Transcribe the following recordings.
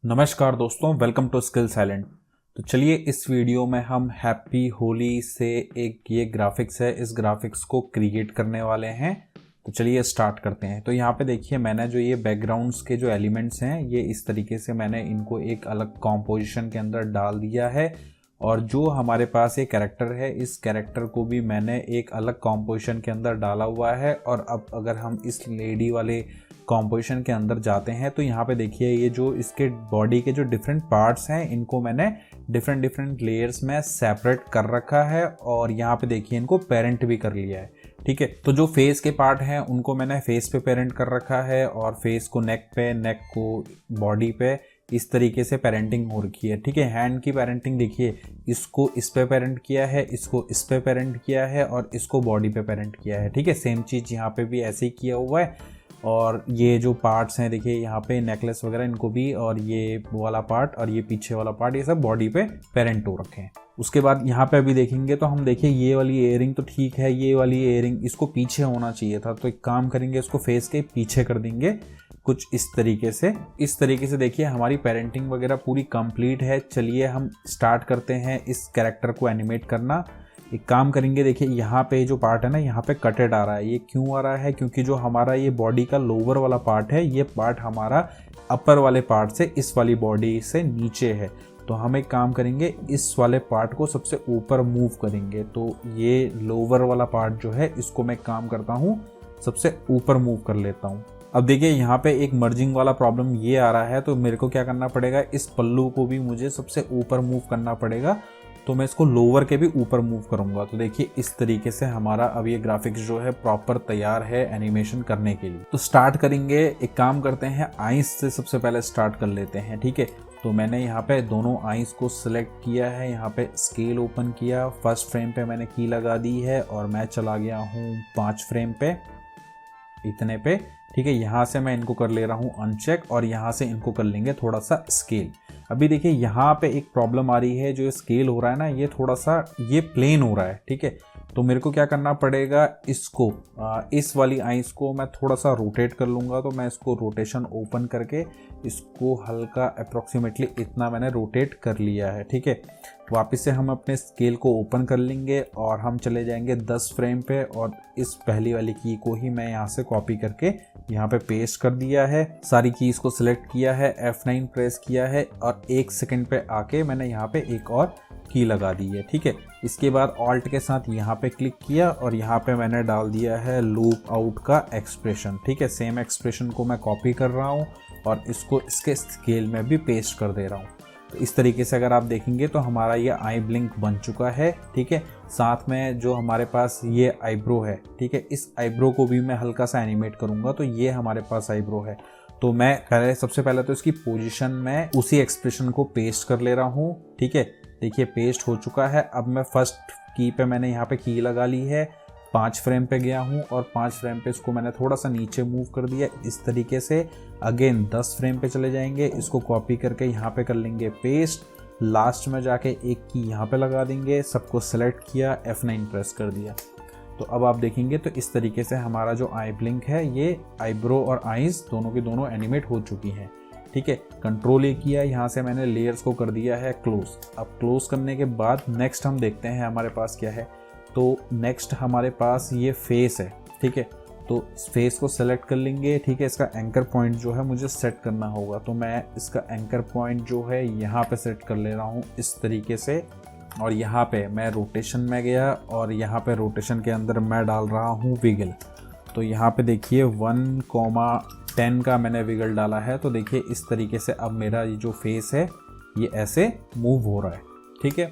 नमस्कार दोस्तों, welcome to skill silent. तो चलिए इस वीडियो में हम हैप्पी होली से एक ये ग्राफिक्स है, इस ग्राफिक्स को क्रिएट करने वाले हैं। तो चलिए स्टार्ट करते हैं। तो यहाँ पे देखिए, मैंने जो ये बैकग्राउंड्स के जो एलिमेंट्स हैं, ये इस तरीके से मैंने इनको एक अलग कॉम्पोजिशन के अंदर डाल दिया है। और जो हमारे पास ये कैरेक्टर है, इस कैरेक्टर को भी मैंने एक अलग कॉम्पोजिशन के अंदर डाला हुआ है। और अब अगर हम इस लेडी वाले कॉम्पोजिशन के अंदर जाते हैं तो यहाँ पे देखिए, ये जो इसके बॉडी के जो डिफरेंट पार्ट्स हैं, इनको मैंने डिफरेंट लेयर्स में सेपरेट कर रखा है। और यहाँ पे देखिए, इनको पेरेंट भी कर लिया है। ठीक है, तो जो फेस के पार्ट हैं उनको मैंने फेस पे पेरेंट कर रखा है, और फेस को नेक पे, नेक को बॉडी पे, इस तरीके से पेरेंटिंग हो रखी है। ठीक है, हैंड की पेरेंटिंग देखिए, इसको इस पे पेरेंट किया है, इसको इस पे पेरेंट किया है, और इसको बॉडी पे पेरेंट किया है। ठीक है, सेम चीज़ यहाँ पे भी ऐसे ही किया हुआ है। और ये जो पार्ट्स हैं देखिए, यहाँ पे नेकलेस वगैरह इनको भी, और ये वाला पार्ट और ये पीछे वाला पार्ट, ये सब बॉडी पे पेरेंट हो रखे हैं। उसके बाद यहाँ पे अभी देखेंगे तो हम देखिए, ये वाली इयरिंग तो ठीक है, ये वाली इयरिंग इसको पीछे होना चाहिए था। तो एक काम करेंगे, इसको फेस के पीछे कर देंगे कुछ इस तरीके से। इस तरीके से देखिए, हमारी पेरेंटिंग वगैरह पूरी कंप्लीट है। चलिए हम स्टार्ट करते हैं इस कैरेक्टर को एनिमेट करना। एक काम करेंगे, देखिए यहाँ पे जो पार्ट है ना, यहाँ पे कटेड आ रहा है। ये क्यों आ रहा है? क्योंकि जो हमारा ये बॉडी का लोअर वाला पार्ट है, ये पार्ट हमारा अपर वाले पार्ट से, इस वाली बॉडी से नीचे है। तो हम एक काम करेंगे, इस वाले पार्ट को सबसे ऊपर मूव करेंगे। तो ये लोअर वाला पार्ट जो है, इसको मैं काम करता हूँ, सबसे ऊपर मूव कर लेता हूँ। अब देखिए, यहाँ पे एक मर्जिंग वाला प्रॉब्लम ये आ रहा है। तो मेरे को क्या करना पड़ेगा, इस पल्लू को भी मुझे सबसे ऊपर मूव करना पड़ेगा। तो मैं इसको लोअर के भी ऊपर मूव करूंगा। तो देखिए, इस तरीके से हमारा अब ये ग्राफिक्स जो है प्रॉपर तैयार है एनिमेशन करने के लिए। तो स्टार्ट करेंगे, एक काम करते हैं, आईज से सबसे पहले स्टार्ट कर लेते हैं। ठीक है, तो मैंने यहाँ पे दोनों आईज को सिलेक्ट किया है, यहाँ पे स्केल ओपन किया, फर्स्ट फ्रेम पे मैंने की लगा दी है, और मैं चला गया हूँ 5 फ्रेम पे, इतने पे। ठीक है, यहाँ से मैं इनको कर ले रहा हूँ अनचेक, और यहाँ से इनको कर लेंगे थोड़ा सा स्केल। अभी देखिए, यहाँ पे एक प्रॉब्लम आ रही है, जो स्केल हो रहा है ना, ये थोड़ा सा ये प्लेन हो रहा है। ठीक है, तो मेरे को क्या करना पड़ेगा, इसको इस वाली आइस को मैं थोड़ा सा रोटेट कर लूँगा। तो मैं इसको रोटेशन ओपन करके इसको हल्का अप्रॉक्सीमेटली इतना मैंने रोटेट कर लिया है। ठीक है, वापस से हम अपने स्केल को ओपन कर लेंगे, और हम चले जाएंगे 10 फ्रेम पे, और इस पहली वाली की को ही मैं यहाँ से कॉपी करके यहाँ पे पेस्ट कर दिया है। सारी कीज को सिलेक्ट किया है, F9 प्रेस किया है, और 1 सेकंड पे आके मैंने यहाँ पे एक और की लगा दी है। ठीक है, इसके बाद ऑल्ट के साथ यहाँ पे क्लिक किया, और यहाँ पे मैंने डाल दिया है लूप आउट का एक्सप्रेशन। ठीक है, सेम एक्सप्रेशन को मैं कॉपी कर रहा हूँ, और इसको इसके स्केल में भी पेस्ट कर दे रहा हूँ। तो इस तरीके से अगर आप देखेंगे तो हमारा ये आई ब्लिंक बन चुका है। ठीक है, साथ में जो हमारे पास ये आईब्रो है, ठीक है, इस आईब्रो को भी मैं हल्का सा एनिमेट करूँगा। तो ये हमारे पास आईब्रो है। तो मैं सबसे पहले तो इसकी पोजीशन में उसी एक्सप्रेशन को पेस्ट कर ले रहा हूँ। ठीक है, देखिए पेस्ट हो चुका है। अब मैं फर्स्ट की पे मैंने यहाँ पे की लगा ली है, 5 फ्रेम पे गया हूँ, और 5 फ्रेम पे इसको मैंने थोड़ा सा नीचे मूव कर दिया इस तरीके से। अगेन 10 फ्रेम पे चले जाएंगे, इसको कॉपी करके यहाँ पे कर लेंगे पेस्ट। लास्ट में जाके एक की यहाँ पे लगा देंगे, सबको सेलेक्ट किया, F9 प्रेस कर दिया। तो अब आप देखेंगे तो इस तरीके से हमारा जो आई ब्लिंक है, ये आईब्रो और आईज दोनों की दोनों एनिमेट हो चुकी हैं। ठीक है, कंट्रोल ए किया, यहाँ से मैंने लेयर्स को कर दिया है क्लोज। अब क्लोज करने के बाद नेक्स्ट हम देखते हैं हमारे पास क्या है। तो नेक्स्ट हमारे पास ये फेस है। ठीक है, तो फेस को सेलेक्ट कर लेंगे। ठीक है, इसका एंकर पॉइंट जो है मुझे सेट करना होगा। तो मैं इसका एंकर पॉइंट जो है यहाँ पे सेट कर ले रहा हूँ इस तरीके से, और यहाँ पे मैं रोटेशन में गया, और यहाँ पे रोटेशन के अंदर मैं डाल रहा हूँ विगल। तो यहाँ पे देखिए 1,10 का मैंने विगल डाला है। तो देखिए इस तरीके से अब मेरा ये जो फेस है, ये ऐसे मूव हो रहा है। ठीक है,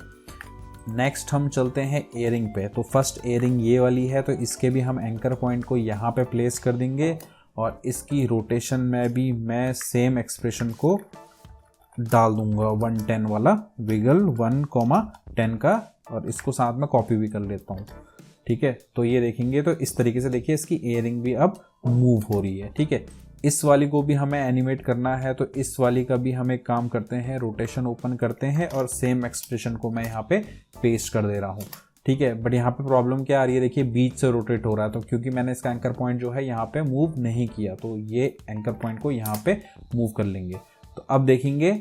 नेक्स्ट हम चलते हैं एयरिंग पे। तो फर्स्ट एयरिंग ये वाली है, तो इसके भी हम एंकर पॉइंट को यहाँ पे प्लेस कर देंगे, और इसकी रोटेशन में भी मैं सेम एक्सप्रेशन को डाल दूंगा, 110 वाला विगल 1,10 का, और इसको साथ में कॉपी भी कर लेता हूँ। ठीक है, तो ये देखेंगे तो इस तरीके से देखिए इसकी एयरिंग भी अब मूव हो रही है। ठीक है, इस वाली को भी हमें एनिमेट करना है। तो इस वाली का भी हम एक काम करते हैं, रोटेशन ओपन करते हैं, और सेम एक्सप्रेशन को मैं यहाँ पे पेस्ट कर दे रहा हूँ। ठीक है। बट यहाँ पे प्रॉब्लम क्या आ रही है, देखिए बीच से रोटेट हो रहा है, तो क्योंकि मैंने इसका एंकर पॉइंट जो है यहाँ पे मूव नहीं किया, तो ये एंकर पॉइंट को यहाँ पे मूव कर लेंगे। तो अब देखेंगे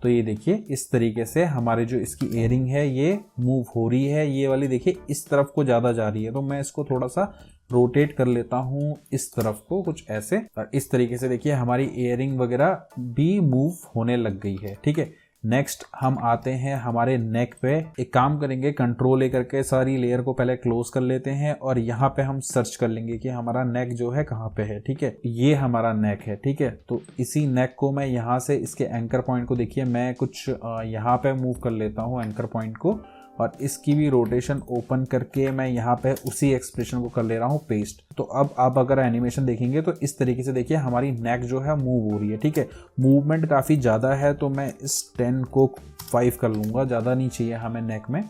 तो ये देखिए इस तरीके से हमारे जो इसकी एयरिंग है ये मूव हो रही है, ये वाली देखिए इस तरफ को ज़्यादा जा रही है, तो मैं इसको थोड़ा सा रोटेट कर लेता हूँ इस तरफ को कुछ ऐसे, और इस तरीके से देखिए हमारी एयरिंग वगैरह भी मूव होने लग गई है। ठीक है, नेक्स्ट हम आते हैं हमारे नेक पे। एक काम करेंगे, कंट्रोल ए करके सारी लेयर को पहले क्लोज कर लेते हैं और यहाँ पे हम सर्च कर लेंगे कि हमारा नेक जो है कहाँ पे है। ठीक है, ये हमारा नेक है। ठीक है, तो इसी नेक को मैं यहाँ से इसके एंकर पॉइंट को देखिए मैं कुछ यहाँ पे मूव कर लेता हूँ एंकर पॉइंट को, और इसकी भी रोटेशन ओपन करके मैं यहाँ पे उसी एक्सप्रेशन को कर ले रहा हूँ पेस्ट। तो अब आप अगर एनिमेशन देखेंगे तो इस तरीके से देखिए हमारी नेक जो है मूव हो रही है। ठीक है, मूवमेंट काफ़ी ज़्यादा है, तो मैं इस 10 को 5 कर लूँगा, ज़्यादा नहीं चाहिए हमें नेक में।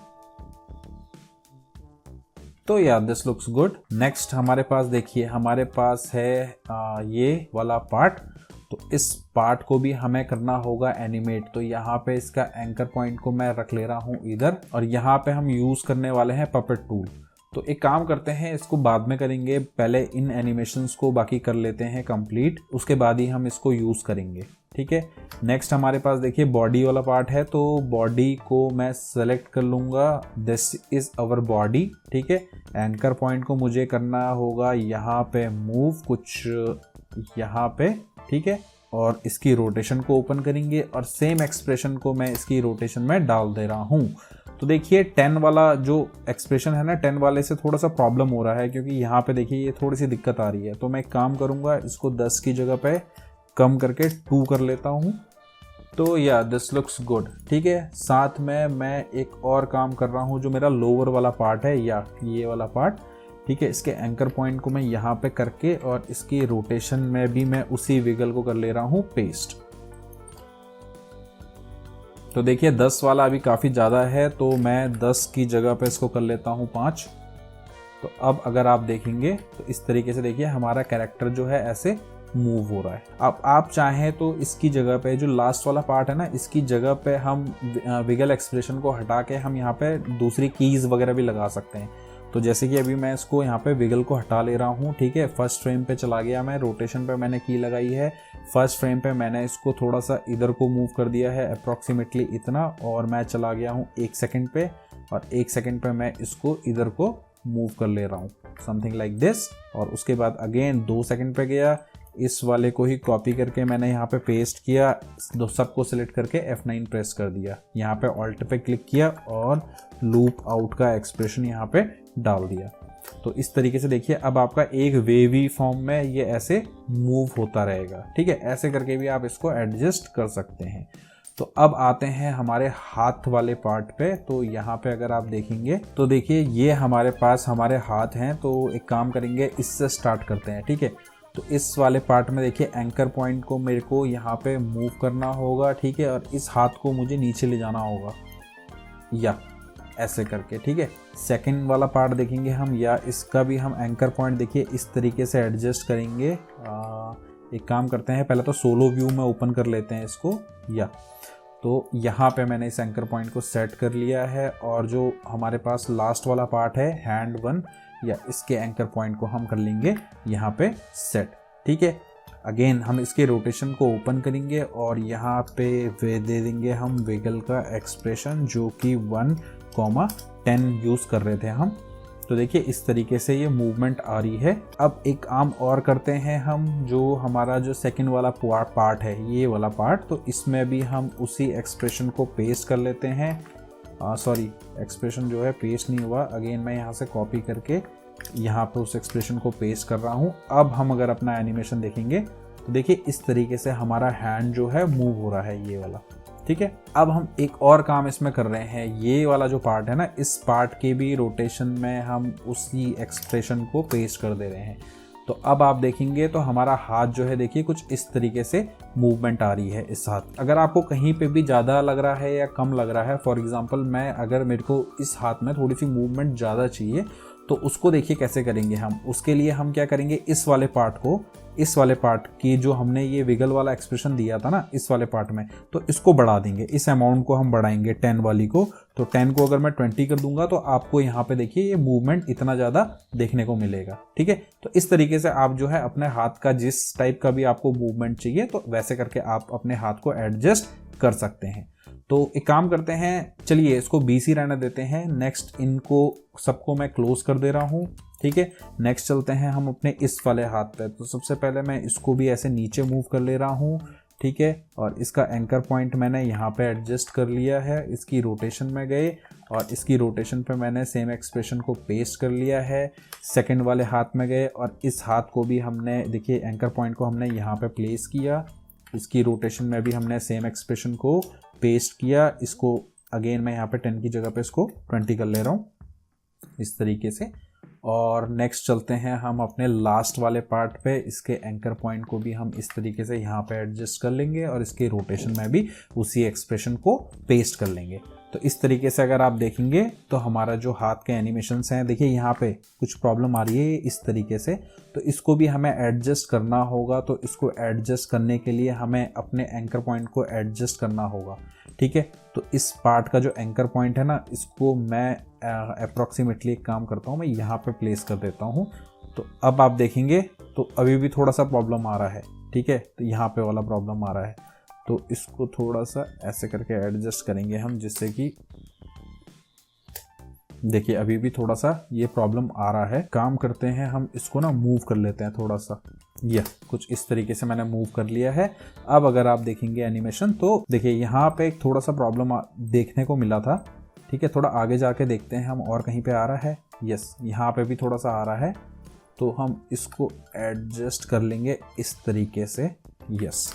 तो यार दिस लुक्स गुड। नेक्स्ट हमारे पास देखिए हमारे पास है ये वाला पार्ट, तो इस पार्ट को भी हमें करना होगा एनिमेट। तो यहाँ पे इसका एंकर पॉइंट को मैं रख ले रहा हूँ इधर, और यहाँ पे हम यूज़ करने वाले हैं पपेट टूल। तो एक काम करते हैं, इसको बाद में करेंगे, पहले इन एनिमेशंस को बाकी कर लेते हैं कंप्लीट, उसके बाद ही हम इसको यूज़ करेंगे। ठीक है, नेक्स्ट हमारे पास देखिए बॉडी वाला पार्ट है, तो बॉडी को मैं सेलेक्ट कर लूँगा, दिस इज़ अवर बॉडी। ठीक है, एंकर पॉइंट को मुझे करना होगा यहाँ पे मूव कुछ यहाँ पे। ठीक है, और इसकी रोटेशन को ओपन करेंगे और सेम एक्सप्रेशन को मैं इसकी रोटेशन में डाल दे रहा हूँ। तो देखिए 10 वाला जो एक्सप्रेशन है ना, 10 वाले से थोड़ा सा प्रॉब्लम हो रहा है, क्योंकि यहाँ पे देखिए ये थोड़ी सी दिक्कत आ रही है। तो मैं एक काम करूँगा, इसको 10 की जगह पे कम करके 2 कर लेता हूँ। तो या दिस लुक्स गुड। ठीक है, साथ में मैं एक और काम कर रहा हूँ, जो मेरा लोअर वाला पार्ट है या ये वाला पार्ट। ठीक है, इसके एंकर पॉइंट को मैं यहाँ पे करके और इसकी रोटेशन में भी मैं उसी विगल को कर ले रहा हूँ पेस्ट। तो देखिए 10 वाला अभी काफ़ी ज़्यादा है, तो मैं 10 की जगह पे इसको कर लेता हूँ 5। तो अब अगर आप देखेंगे तो इस तरीके से देखिए हमारा कैरेक्टर जो है ऐसे मूव हो रहा है। अब आप चाहें तो इसकी जगह पे जो लास्ट वाला पार्ट है ना, इसकी जगह पे हम विगल एक्सप्रेशन को हटा के हम यहाँ पे दूसरी कीज़ वगैरह भी लगा सकते हैं। तो जैसे कि अभी मैं इसको यहाँ पे विगल को हटा ले रहा हूँ। ठीक है, फर्स्ट फ्रेम पे चला गया मैं, रोटेशन पे मैंने की लगाई है, फर्स्ट फ्रेम पे मैंने इसको थोड़ा सा इधर को मूव कर दिया है अप्रॉक्सीमेटली इतना, और मैं चला गया हूँ 1 सेकंड पे, और 1 सेकंड पे मैं इसको इधर को मूव कर ले रहा हूँ समथिंग लाइक दिस। और उसके बाद अगेन 2 सेकंड पे गया, इस वाले को ही कॉपी करके मैंने यहाँ पे पेस्ट किया, सबको सिलेक्ट करके F9 प्रेस कर दिया, यहाँ पे ऑल्ट पे क्लिक किया और लूप आउट का एक्सप्रेशन यहाँ पे डाल दिया। तो इस तरीके से देखिए अब आपका एक वेवी फॉर्म में ये ऐसे मूव होता रहेगा। ठीक है, ऐसे करके भी आप इसको एडजस्ट कर सकते हैं। तो अब आते हैं हमारे हाथ वाले पार्ट पे। तो यहाँ पे अगर आप देखेंगे तो देखिए ये हमारे पास हमारे हाथ हैं। तो एक काम करेंगे, इससे स्टार्ट करते हैं। ठीक है, तो इस वाले पार्ट में देखिए एंकर पॉइंट को मेरे को यहाँ पे मूव करना होगा। ठीक है, और इस हाथ को मुझे नीचे ले जाना होगा या ऐसे करके। ठीक है, सेकंड वाला पार्ट देखेंगे हम, या इसका भी हम एंकर पॉइंट देखिए इस तरीके से एडजस्ट करेंगे। एक काम करते हैं, पहले तो सोलो व्यू में ओपन कर लेते हैं इसको, या तो यहाँ पे मैंने इस एंकर पॉइंट को सेट कर लिया है। और जो हमारे पास लास्ट वाला पार्ट है हैंड 1, या इसके एंकर पॉइंट को हम कर लेंगे यहाँ पे सेट। ठीक है, अगेन हम इसके रोटेशन को ओपन करेंगे और यहाँ पे वे दे देंगे हम विगल का एक्सप्रेशन, जो कि 1,10 यूज़ कर रहे थे हम। तो देखिए इस तरीके से ये मूवमेंट आ रही है। अब एक काम और करते हैं हम, जो हमारा जो सेकंड वाला पार्ट है ये वाला पार्ट, तो इसमें भी हम उसी एक्सप्रेशन को पेस्ट कर लेते हैं। सॉरी, एक्सप्रेशन जो है पेस्ट नहीं हुआ, अगेन मैं यहाँ से कॉपी करके यहाँ पे उस एक्सप्रेशन को पेस्ट कर रहा हूँ। अब हम अगर अपना एनिमेशन देखेंगे तो देखिए इस तरीके से हमारा हैंड जो है मूव हो रहा है ये वाला। ठीक है, अब हम एक और काम इसमें कर रहे हैं, ये वाला जो पार्ट है ना, इस पार्ट के भी रोटेशन में हम उसी एक्सप्रेशन को पेस्ट कर दे रहे हैं। तो अब आप देखेंगे तो हमारा हाथ जो है देखिए कुछ इस तरीके से मूवमेंट आ रही है इस हाथ। अगर आपको कहीं पे भी ज़्यादा लग रहा है या कम लग रहा है, फॉर एग्जांपल मैं अगर मेरे को इस हाथ में थोड़ी सी मूवमेंट ज़्यादा चाहिए, तो उसको देखिए कैसे करेंगे हम। उसके लिए हम क्या करेंगे, इस वाले पार्ट की जो हमने ये विगल वाला एक्सप्रेशन दिया था ना, इस वाले पार्ट में, तो इसको बढ़ा देंगे। इस अमाउंट को हम बढ़ाएंगे 10 वाली को। तो 10 को अगर मैं 20 कर दूंगा तो आपको यहाँ पे देखिए ये मूवमेंट इतना ज़्यादा देखने को मिलेगा। ठीक है, तो इस तरीके से आप जो है अपने हाथ का जिस टाइप का भी आपको मूवमेंट चाहिए तो वैसे करके आप अपने हाथ को एडजस्ट कर सकते हैं। तो एक काम करते हैं, चलिए इसको BC रहने देते हैं। नेक्स्ट इनको सबको मैं क्लोज कर दे रहा हूँ। ठीक है, नेक्स्ट चलते हैं हम अपने इस वाले हाथ पे। तो सबसे पहले मैं इसको भी ऐसे नीचे मूव कर ले रहा हूँ। ठीक है, और इसका एंकर पॉइंट मैंने यहाँ पे एडजस्ट कर लिया है। इसकी रोटेशन में गए और इसकी रोटेशन पे मैंने सेम एक्सप्रेशन को पेस्ट कर लिया है। सेकंड वाले हाथ में गए और इस हाथ को भी हमने देखिए एंकर पॉइंट को हमने यहाँ पे प्लेस किया। इसकी रोटेशन में भी हमने सेम एक्सप्रेशन को पेस्ट किया। इसको अगेन मैं यहाँ पे 10 की जगह पे इसको 20 कर ले रहा हूँ इस तरीके से। और नेक्स्ट चलते हैं हम अपने लास्ट वाले पार्ट पे। इसके एंकर पॉइंट को भी हम इस तरीके से यहाँ पे एडजस्ट कर लेंगे और इसके रोटेशन में भी उसी एक्सप्रेशन को पेस्ट कर लेंगे। तो इस तरीके से अगर आप देखेंगे तो हमारा जो हाथ के एनिमेशंस हैं, देखिए यहाँ पे कुछ प्रॉब्लम आ रही है इस तरीके से, तो इसको भी हमें एडजस्ट करना होगा। तो इसको एडजस्ट करने के लिए हमें अपने एंकर पॉइंट को एडजस्ट करना होगा। ठीक है, तो इस पार्ट का जो एंकर पॉइंट है ना, इसको मैं अप्रॉक्सीमेटली एक काम करता हूँ, मैं यहाँ पे प्लेस कर देता हूँ। तो अब आप देखेंगे तो अभी भी थोड़ा सा प्रॉब्लम आ रहा है। ठीक है, तो यहाँ पे वाला प्रॉब्लम आ रहा है, तो इसको थोड़ा सा ऐसे करके एडजस्ट करेंगे हम, जिससे कि देखिए अभी भी थोड़ा सा ये प्रॉब्लम आ रहा है। काम करते हैं हम इसको ना मूव कर लेते हैं थोड़ा सा, यह कुछ इस तरीके से मैंने मूव कर लिया है। अब अगर आप देखेंगे एनिमेशन तो देखिए यहाँ पे एक थोड़ा सा प्रॉब्लम देखने को मिला था। ठीक है, थोड़ा आगे जाके देखते हैं हम और कहीं पे आ रहा है। यस, यहाँ पे भी थोड़ा सा आ रहा है, तो हम इसको एडजस्ट कर लेंगे इस तरीके से। यस,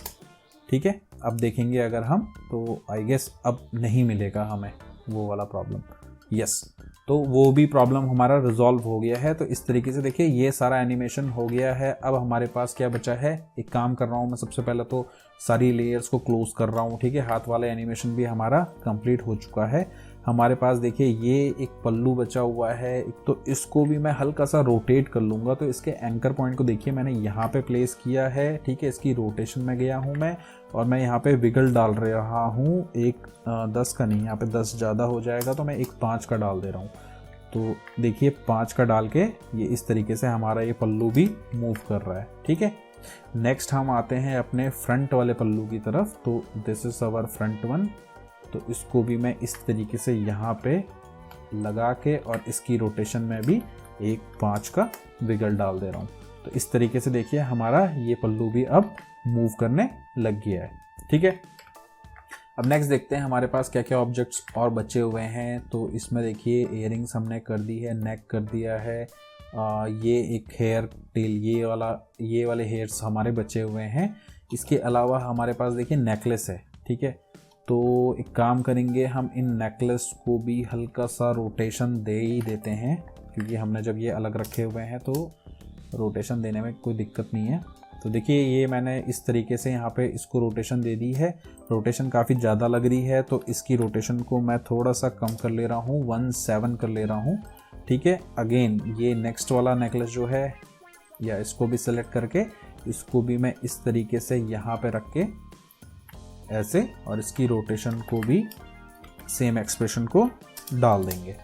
ठीक है, अब देखेंगे अगर हम तो आई गेस अब नहीं मिलेगा हमें वो वाला प्रॉब्लम। यस, तो वो भी प्रॉब्लम हमारा रिजॉल्व हो गया है। तो इस तरीके से देखिए ये सारा एनिमेशन हो गया है। अब हमारे पास क्या बचा है, एक काम कर रहा हूँ मैं, सबसे पहले तो सारी लेयर्स को क्लोज कर रहा हूँ। ठीक है, हाथ वाला एनिमेशन भी हमारा कंप्लीट हो चुका है। हमारे पास देखिए ये एक पल्लू बचा हुआ है, तो इसको भी मैं हल्का सा रोटेट कर लूँगा। तो इसके एंकर पॉइंट को देखिए मैंने यहाँ पे प्लेस किया है। ठीक है, इसकी रोटेशन में गया हूँ मैं और मैं यहाँ पे विगल डाल रहा हूँ। एक 10 का नहीं, यहाँ पे 10 ज़्यादा हो जाएगा, तो मैं एक 5 का डाल दे रहा हूँ। तो देखिए 5 का डाल के ये इस तरीके से हमारा ये पल्लू भी मूव कर रहा है। ठीक है, नेक्स्ट हम आते हैं अपने फ्रंट वाले पल्लू की तरफ। तो this is our front one. तो इसको भी मैं इस तरीके से यहाँ पे लगा के और इसकी रोटेशन में भी एक 5 का विगल डाल दे रहा हूँ। तो इस तरीके से देखिए हमारा ये पल्लू भी अब मूव करने लग गया है। ठीक है, अब नेक्स्ट देखते हैं हमारे पास क्या क्या ऑब्जेक्ट्स और बचे हुए हैं। तो इसमें देखिए इयरिंग्स हमने कर दी है, नेक कर दिया है, ये एक हेयर टेल, ये वाले हेयर्स हमारे बचे हुए हैं। इसके अलावा हमारे पास देखिए नेकलेस है। ठीक है, तो एक काम करेंगे हम इन नेकलेस को भी हल्का सा रोटेशन दे ही देते हैं, क्योंकि हमने जब ये अलग रखे हुए हैं तो रोटेशन देने में कोई दिक्कत नहीं है। तो देखिए ये मैंने इस तरीके से यहाँ पे इसको रोटेशन दे दी है। रोटेशन काफ़ी ज़्यादा लग रही है, तो इसकी रोटेशन को मैं थोड़ा सा कम कर ले रहा हूँ, 1/7 कर ले रहा हूँ। ठीक है, अगेन ये नेक्स्ट वाला नेकलेस जो है, या इसको भी सिलेक्ट करके इसको भी मैं इस तरीके से यहाँ पे रख के ऐसे, और इसकी रोटेशन को भी सेम एक्सप्रेशन को डाल देंगे।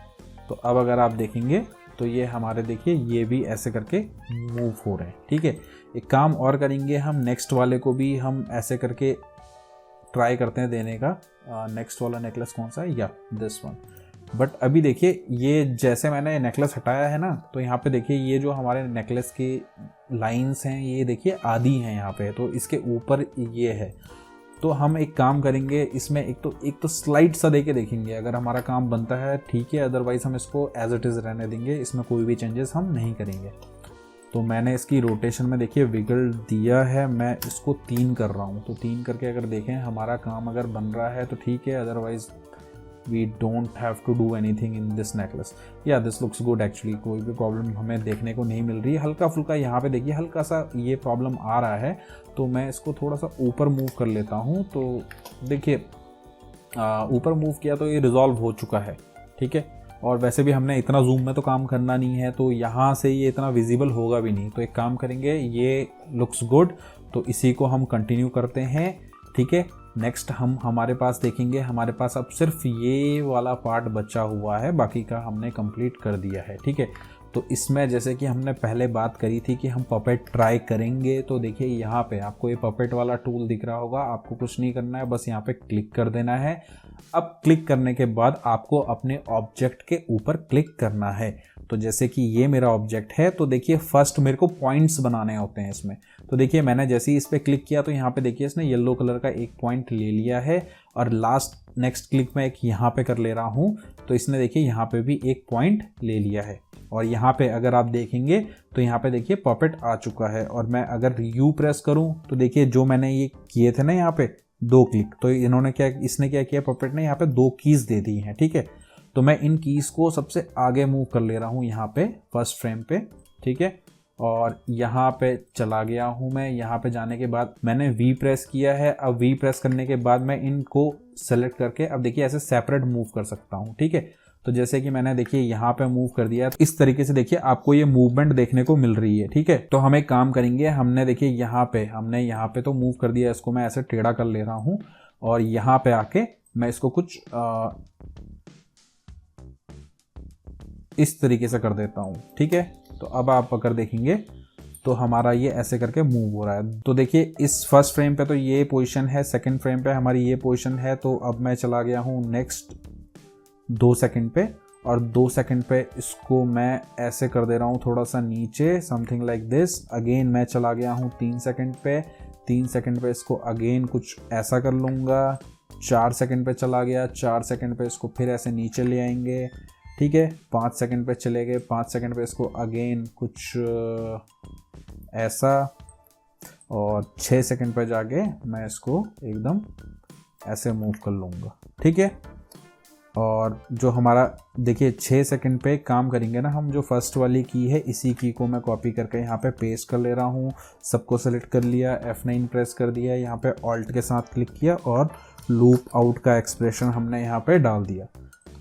तो अब अगर आप देखेंगे तो ये हमारे देखिए ये भी ऐसे करके मूव हो रहे हैं। ठीक है, एक काम और करेंगे हम, नेक्स्ट वाले को भी हम ऐसे करके ट्राई करते हैं देने का। नेक्स्ट वाला नेकलेस कौन सा है, या दिस वन। बट अभी देखिए ये जैसे मैंने नेकलेस हटाया है ना, तो यहाँ पे देखिए ये जो हमारे नेकलेस की लाइंस हैं ये देखिए आधी हैं यहाँ पे, तो इसके ऊपर ये है। तो हम एक काम करेंगे इसमें, एक तो स्लाइड सा देके देखेंगे, अगर हमारा काम बनता है ठीक है, अदरवाइज हम इसको एज इट इज़ रहने देंगे, इसमें कोई भी चेंजेस हम नहीं करेंगे। तो मैंने इसकी रोटेशन में देखिए विगल दिया है, मैं इसको 3 कर रहा हूँ। तो 3 करके अगर देखें हमारा काम अगर बन रहा है तो ठीक है, otherwise we don't have to do anything in this necklace. या दिस लुक्स गुड एक्चुअली, कोई भी प्रॉब्लम हमें देखने को नहीं मिल रही है। हल्का फुल्का यहाँ पे देखिए हल्का सा ये प्रॉब्लम आ रहा है, तो मैं इसको थोड़ा सा ऊपर मूव कर लेता हूँ। तो देखिए ऊपर मूव किया तो ये रिजॉल्व हो चुका है। ठीक है, और वैसे भी हमने इतना जूम में तो काम करना नहीं है, तो यहाँ से ये इतना विजिबल होगा भी नहीं। तो एक काम करेंगे, ये लुक्स गुड, तो इसी को हम कंटिन्यू करते हैं। ठीक है, नेक्स्ट हम हमारे पास देखेंगे, हमारे पास अब सिर्फ ये वाला पार्ट बचा हुआ है, बाकी का हमने कंप्लीट कर दिया है। ठीक है, तो इसमें जैसे कि हमने पहले बात करी थी कि हम पपेट ट्राई करेंगे, तो देखिए यहाँ पे आपको ये पपेट वाला टूल दिख रहा होगा। आपको कुछ नहीं करना है, बस यहाँ पे क्लिक कर देना है। अब क्लिक करने के बाद आपको अपने ऑब्जेक्ट के ऊपर क्लिक करना है। तो जैसे कि ये मेरा ऑब्जेक्ट है, तो देखिए फर्स्ट मेरे को पॉइंट्स बनाने होते हैं इसमें। तो देखिए मैंने जैसे ही इस पर क्लिक किया तो यहाँ पे देखिए इसने येलो कलर का एक पॉइंट ले लिया है, और लास्ट नेक्स्ट क्लिक में एक यहाँ पे कर ले रहा हूँ, तो इसने देखिए यहाँ पे भी एक पॉइंट ले लिया है। और यहाँ पे अगर आप देखेंगे तो यहाँ पे देखिए पपेट आ चुका है। और मैं अगर यू प्रेस करूँ तो देखिए जो मैंने ये किए थे ना यहाँ पे 2 क्लिक, तो इसने क्या किया, पपेट ने यहाँ पे 2 कीज दे दी हैं। ठीक है, तो मैं इन कीज को सबसे आगे मूव कर ले रहा हूँ यहाँ पे फर्स्ट फ्रेम पे। ठीक है, और यहाँ पे चला गया हूँ मैं। यहाँ पे जाने के बाद मैंने V प्रेस किया है। अब V प्रेस करने के बाद मैं इनको सेलेक्ट करके अब देखिए ऐसे सेपरेट मूव कर सकता हूँ। ठीक है, तो जैसे कि मैंने देखिए यहाँ पे मूव कर दिया, तो इस तरीके से देखिए आपको ये मूवमेंट देखने को मिल रही है। ठीक है, तो हम एक काम करेंगे, हमने देखिए हमने यहाँ पे तो मूव कर दिया, इसको मैं ऐसे टेढ़ा कर ले रहा हूँ, और यहाँ पे आके मैं इसको कुछ इस तरीके से कर देता हूँ। ठीक है, तो अब आप अगर देखेंगे तो हमारा ये ऐसे करके मूव हो रहा है। तो देखिए इस फर्स्ट फ्रेम पे तो ये पोजीशन है, सेकंड फ्रेम पे हमारी ये पोजीशन है। तो अब मैं चला गया हूँ नेक्स्ट 2 सेकंड पे, और 2 सेकंड पे इसको मैं ऐसे कर दे रहा हूँ थोड़ा सा नीचे, समथिंग लाइक दिस। अगेन मैं चला गया हूँ 3 सेकंड पे, 3 सेकंड पे इसको अगेन कुछ ऐसा कर लूँगा। 4 सेकंड पे चला गया, 4 सेकंड पे इसको फिर ऐसे नीचे ले आएंगे। ठीक है, 5 सेकंड पे चले गए, 5 सेकंड पे इसको अगेन कुछ ऐसा, और 6 सेकंड पे जाके मैं इसको एकदम ऐसे मूव कर लूँगा। ठीक है, और जो हमारा देखिए 6 सेकंड पे काम करेंगे ना हम, जो फर्स्ट वाली की है इसी की को मैं कॉपी करके यहाँ पे पेस्ट कर ले रहा हूँ। सबको सेलेक्ट कर लिया, F9 प्रेस कर दिया, यहाँ पे ऑल्ट के साथ क्लिक किया, और लूप आउट का एक्सप्रेशन हमने यहाँ पे डाल दिया।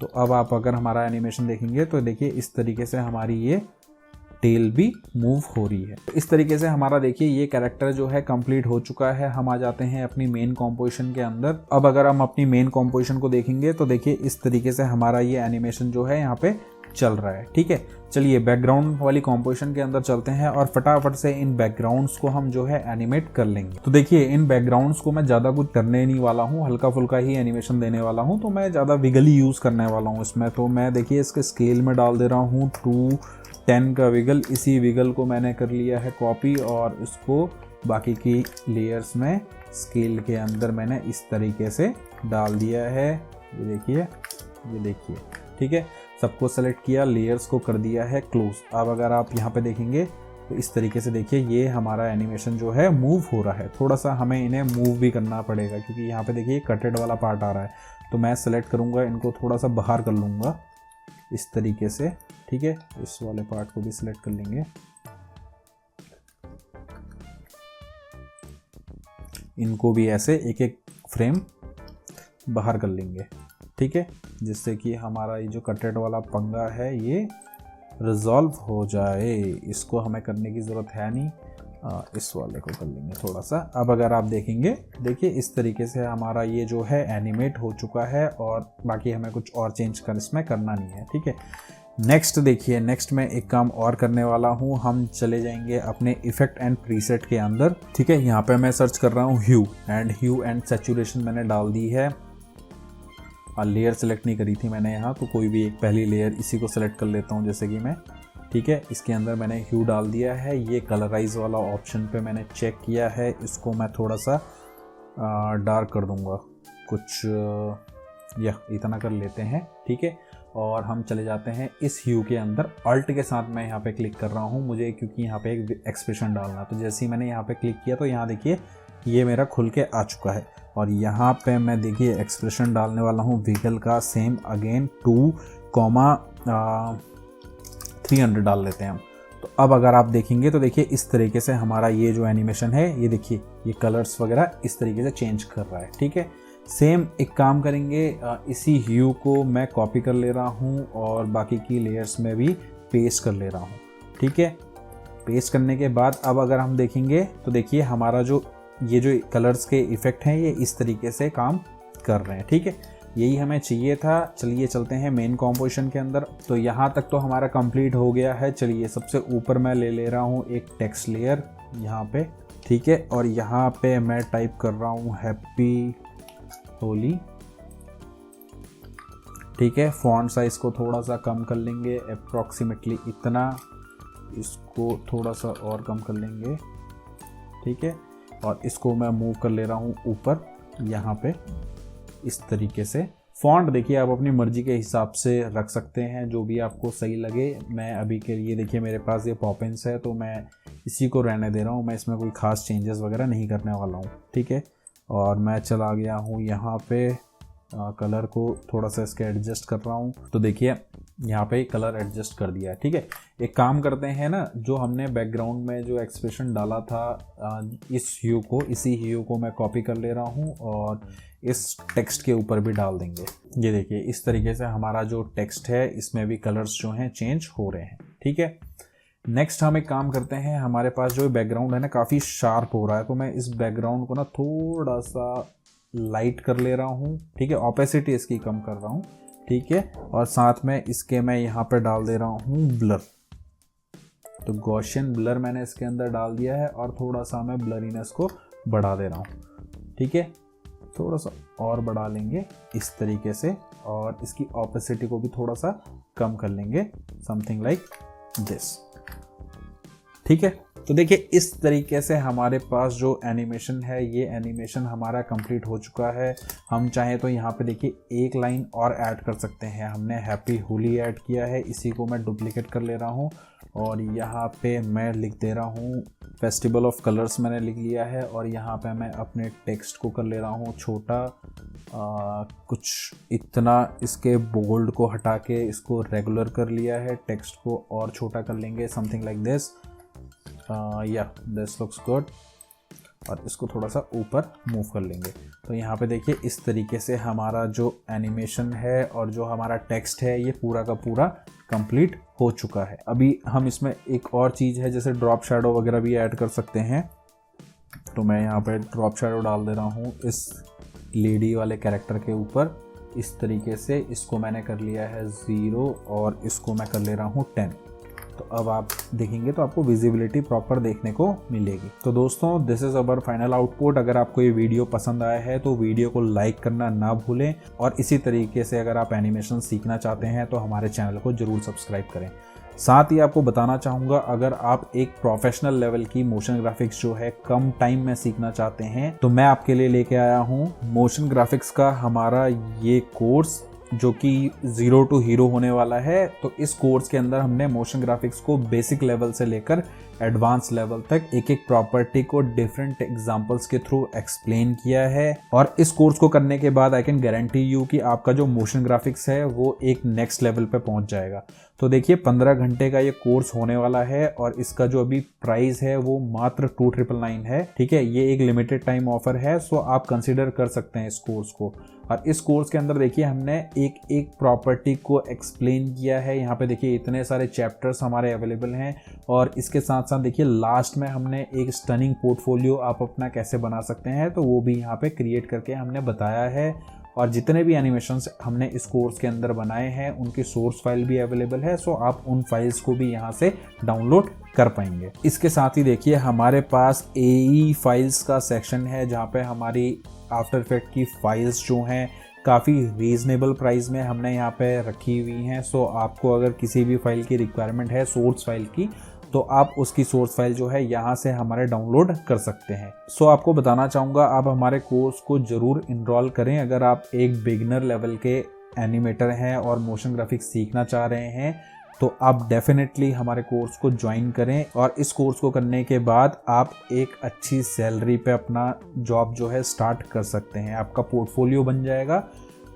तो अब आप अगर हमारा एनिमेशन देखेंगे तो देखिए इस तरीके से हमारी ये टेल भी मूव हो रही है। तो इस तरीके से हमारा देखिए ये कैरेक्टर जो है कंप्लीट हो चुका है। हम आ जाते हैं अपनी मेन कॉम्पोजिशन के अंदर। अब अगर हम अपनी मेन कॉम्पोजिशन को देखेंगे तो देखिए इस तरीके से हमारा ये एनिमेशन जो है यहाँ पे चल रहा है। ठीक है, चलिए बैकग्राउंड वाली कॉम्पोजिशन के अंदर चलते हैं और फटाफट से इन बैकग्राउंड्स को हम जो है एनिमेट कर लेंगे। तो देखिए इन बैकग्राउंड्स को मैं ज़्यादा कुछ करने नहीं वाला हूँ, हल्का फुल्का ही एनिमेशन देने वाला हूँ, तो मैं ज़्यादा विगल ही यूज़ करने वाला हूँ इसमें। तो मैं देखिए इसके स्केल में डाल दे रहा हूँ 2:10 का विगल। इसी विगल को मैंने कर लिया है कॉपी और इसको बाकी की लेयर्स में स्केल के अंदर मैंने इस तरीके से डाल दिया है। ये देखिए, ठीक है, सबको सेलेक्ट किया, लेयर्स को कर दिया है क्लोज। अब अगर आप यहाँ पे देखेंगे तो इस तरीके से देखिए ये हमारा एनिमेशन जो है मूव हो रहा है। थोड़ा सा हमें इन्हें मूव भी करना पड़ेगा क्योंकि यहाँ पे देखिए कटेड वाला पार्ट आ रहा है। तो मैं सेलेक्ट करूँगा, इनको थोड़ा सा बाहर कर लूँगा इस तरीके से। ठीक है, इस वाले पार्ट को भी सिलेक्ट कर लेंगे, इनको भी ऐसे एक एक फ्रेम बाहर कर लेंगे। ठीक है, जिससे कि हमारा ये जो कटेड वाला पंगा है ये रिजॉल्व हो जाए। इसको हमें करने की ज़रूरत है नहीं, इस वाले को कर लेंगे थोड़ा सा। अब अगर आप देखेंगे, देखिए इस तरीके से हमारा ये जो है एनिमेट हो चुका है और बाकी हमें कुछ और चेंज इसमें करना नहीं है। ठीक है, नेक्स्ट देखिए, नेक्स्ट मैं एक काम और करने वाला हूँ। हम चले जाएंगे अपने इफेक्ट एंड प्रीसेट के अंदर। ठीक है, यहाँ पे मैं सर्च कर रहा हूँ ह्यू एंड सैचुरेशन मैंने डाल दी है। लेयर सेलेक्ट नहीं करी थी मैंने यहाँ, तो कोई भी एक पहली लेयर इसी को सेलेक्ट कर लेता हूँ जैसे कि मैं। ठीक है, इसके अंदर मैंने ह्यू डाल दिया है। ये कलराइज वाला ऑप्शन पे मैंने चेक किया है, इसको मैं थोड़ा सा डार्क कर दूंगा, कुछ या इतना कर लेते हैं। ठीक है, और हम चले जाते हैं इस ह्यू के अंदर। अल्ट के साथ मैं यहाँ पे क्लिक कर रहा हूँ मुझे, क्योंकि यहाँ पे एक एक्सप्रेशन डालना। तो जैसे ही मैंने यहाँ पे क्लिक किया तो यहाँ देखिए ये मेरा खुल के आ चुका है। और यहाँ पे मैं देखिए एक्सप्रेशन डालने वाला हूँ विगल का, सेम अगेन 2,300 डाल लेते हैं हम। तो अब अगर आप देखेंगे तो देखिए इस तरीके से हमारा ये जो एनिमेशन है, ये देखिए ये कलर्स वगैरह इस तरीके से चेंज कर रहा है। ठीक है, सेम एक काम करेंगे, इसी ह्यू को मैं कॉपी कर ले रहा हूँ और बाकी की लेयर्स में भी पेस्ट कर ले रहा हूँ। ठीक है, पेस्ट करने के बाद अब अगर हम देखेंगे तो देखिए हमारा जो ये जो कलर्स के इफ़ेक्ट हैं ये इस तरीके से काम कर रहे हैं। ठीक है, यही हमें चाहिए था। चलिए चलते हैं मेन कॉम्पोजिशन के अंदर। तो यहाँ तक तो हमारा कंप्लीट हो गया है। चलिए सबसे ऊपर मैं ले रहा हूँ एक टेक्स्ट लेयर यहाँ पे। ठीक है, और यहाँ पे मैं टाइप कर रहा हूँ हैप्पी होली। ठीक है, फॉन्ट साइज को थोड़ा सा कम कर लेंगे, अप्रॉक्सीमेटली इतना। इसको थोड़ा सा और कम कर लेंगे। ठीक है, और इसको मैं मूव कर ले रहा हूँ ऊपर यहाँ पे इस तरीके से। फॉन्ट देखिए आप अपनी मर्जी के हिसाब से रख सकते हैं, जो भी आपको सही लगे। मैं अभी के लिए देखिए मेरे पास ये पॉपिंस है तो मैं इसी को रहने दे रहा हूँ, मैं इसमें कोई ख़ास चेंजेस वगैरह नहीं करने वाला हूँ। ठीक है, और मैं चला गया हूँ यहाँ पे कलर को थोड़ा सा इसके एडजस्ट कर रहा हूँ। तो देखिए यहाँ पे कलर एडजस्ट कर दिया है। ठीक है, एक काम करते हैं ना, जो हमने बैकग्राउंड में जो एक्सप्रेशन डाला था इसी ह्यू को मैं कॉपी कर ले रहा हूँ और इस टेक्स्ट के ऊपर भी डाल देंगे। ये देखिए इस तरीके से हमारा जो टेक्स्ट है इसमें भी कलर्स जो हैं चेंज हो रहे हैं। ठीक है, नेक्स्ट हम एक काम करते हैं, हमारे पास जो बैकग्राउंड है ना काफ़ी शार्प हो रहा है, तो मैं इस बैकग्राउंड को ना थोड़ा सा लाइट कर ले रहा हूँ। ठीक है, ऑपेसिटी इसकी कम कर रहा हूँ। ठीक है, और साथ में इसके मैं यहाँ पे डाल दे रहा हूँ ब्लर। तो गॉसियन ब्लर मैंने इसके अंदर डाल दिया है और थोड़ा सा मैं ब्लरीनेस को बढ़ा दे रहा हूँ। ठीक है, थोड़ा सा और बढ़ा लेंगे इस तरीके से, और इसकी ऑपेसिटी को भी थोड़ा सा कम कर लेंगे, समथिंग लाइक दिस। ठीक है, तो देखिए इस तरीके से हमारे पास जो एनिमेशन है ये एनिमेशन हमारा कंप्लीट हो चुका है। हम चाहें तो यहाँ पे देखिए एक लाइन और ऐड कर सकते हैं। हमने हैप्पी होली ऐड किया है, इसी को मैं डुप्लीकेट कर ले रहा हूँ और यहाँ पे मैं लिख दे रहा हूँ फेस्टिवल ऑफ कलर्स मैंने लिख लिया है, और यहाँ पे मैं अपने टेक्स्ट को कर ले रहा हूँ छोटा, कुछ इतना। इसके बोल्ड को हटा के इसको रेगुलर कर लिया है, टेक्स्ट को और छोटा कर लेंगे, समथिंग लाइक दिस। या दिस लुक्स गुड, और इसको थोड़ा सा ऊपर मूव कर लेंगे। तो यहाँ पे देखिए इस तरीके से हमारा जो एनिमेशन है और जो हमारा टेक्स्ट है ये पूरा का पूरा कंप्लीट हो चुका है। अभी हम इसमें एक और चीज़ है, जैसे ड्रॉप शैडो वगैरह भी ऐड कर सकते हैं। तो मैं यहाँ पे ड्रॉप शैडो डाल दे रहा हूँ इस लेडी वाले कैरेक्टर के ऊपर इस तरीके से। इसको मैंने कर लिया है 0 और इसको मैं कर ले रहा हूँ 10। तो अब आप देखेंगे तो आपको विजिबिलिटी प्रॉपर देखने को मिलेगी। तो दोस्तों this is our final output. अगर आपको ये वीडियो पसंद आया है तो वीडियो को लाइक करना ना भूलें, और इसी तरीके से अगर आप एनिमेशन सीखना चाहते हैं तो हमारे चैनल को जरूर सब्सक्राइब करें। साथ ही आपको बताना चाहूँगा, अगर आप एक प्रोफेशनल लेवल की मोशन ग्राफिक्स जो है कम टाइम में सीखना चाहते हैं तो मैं आपके लिए लेके आया हूँ मोशन ग्राफिक्स का हमारा ये कोर्स, जो कि 0 to हीरो होने वाला है। तो इस कोर्स के अंदर हमने मोशन ग्राफिक्स को बेसिक लेवल से लेकर एडवांस लेवल तक एक एक प्रॉपर्टी को डिफरेंट एग्जांपल्स के थ्रू एक्सप्लेन किया है। और इस कोर्स को करने के बाद आई कैन गारंटी यू कि आपका जो मोशन ग्राफिक्स है वो एक नेक्स्ट लेवल पे पहुंच जाएगा। तो देखिए 15 घंटे का ये कोर्स होने वाला है और इसका जो अभी प्राइस है वो मात्र 2999 है। ठीक है, ये एक लिमिटेड टाइम ऑफर है, सो आप कंसिडर कर सकते हैं इस कोर्स को। और इस कोर्स के अंदर देखिए हमने एक एक प्रॉपर्टी को एक्सप्लेन किया है। यहाँ पे देखिए इतने सारे चैप्टर्स हमारे अवेलेबल हैं, और इसके साथ साथ देखिए लास्ट में हमने एक स्टनिंग पोर्टफोलियो आप अपना कैसे बना सकते हैं तो वो भी यहाँ पे क्रिएट करके हमने बताया है। और जितने भी एनिमेशंस हमने इस कोर्स के अंदर बनाए हैं उनकी सोर्स फाइल भी अवेलेबल है, सो आप उन फाइल्स को भी यहाँ से डाउनलोड कर पाएंगे। इसके साथ ही देखिए हमारे पास AE फाइल्स का सेक्शन है, जहाँ पे हमारी आफ्टर इफेक्ट की फाइल्स जो हैं काफ़ी रीजनेबल प्राइस में हमने यहाँ पे रखी हुई हैं। सो आपको अगर किसी भी फाइल की रिक्वायरमेंट है सोर्स फाइल की, तो आप उसकी सोर्स फाइल जो है यहाँ से हमारे डाउनलोड कर सकते हैं। सो आपको बताना चाहूँगा आप हमारे कोर्स को ज़रूर इनरोल करें अगर आप एक बिगिनर लेवल के एनिमेटर हैं और मोशन ग्राफिक्स सीखना चाह रहे हैं, तो आप डेफिनेटली हमारे कोर्स को ज्वाइन करें। और इस कोर्स को करने के बाद आप एक अच्छी सैलरी पे अपना जॉब जो है स्टार्ट कर सकते हैं, आपका पोर्टफोलियो बन जाएगा।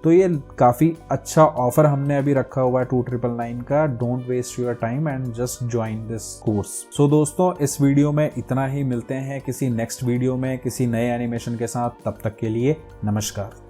तो ये काफ़ी अच्छा ऑफर हमने अभी रखा हुआ है 2999 का। Don't waste your time and just join this course. So दोस्तों इस वीडियो में इतना ही, मिलते हैं किसी नेक्स्ट वीडियो में किसी नए एनिमेशन के साथ। तब तक के लिए नमस्कार।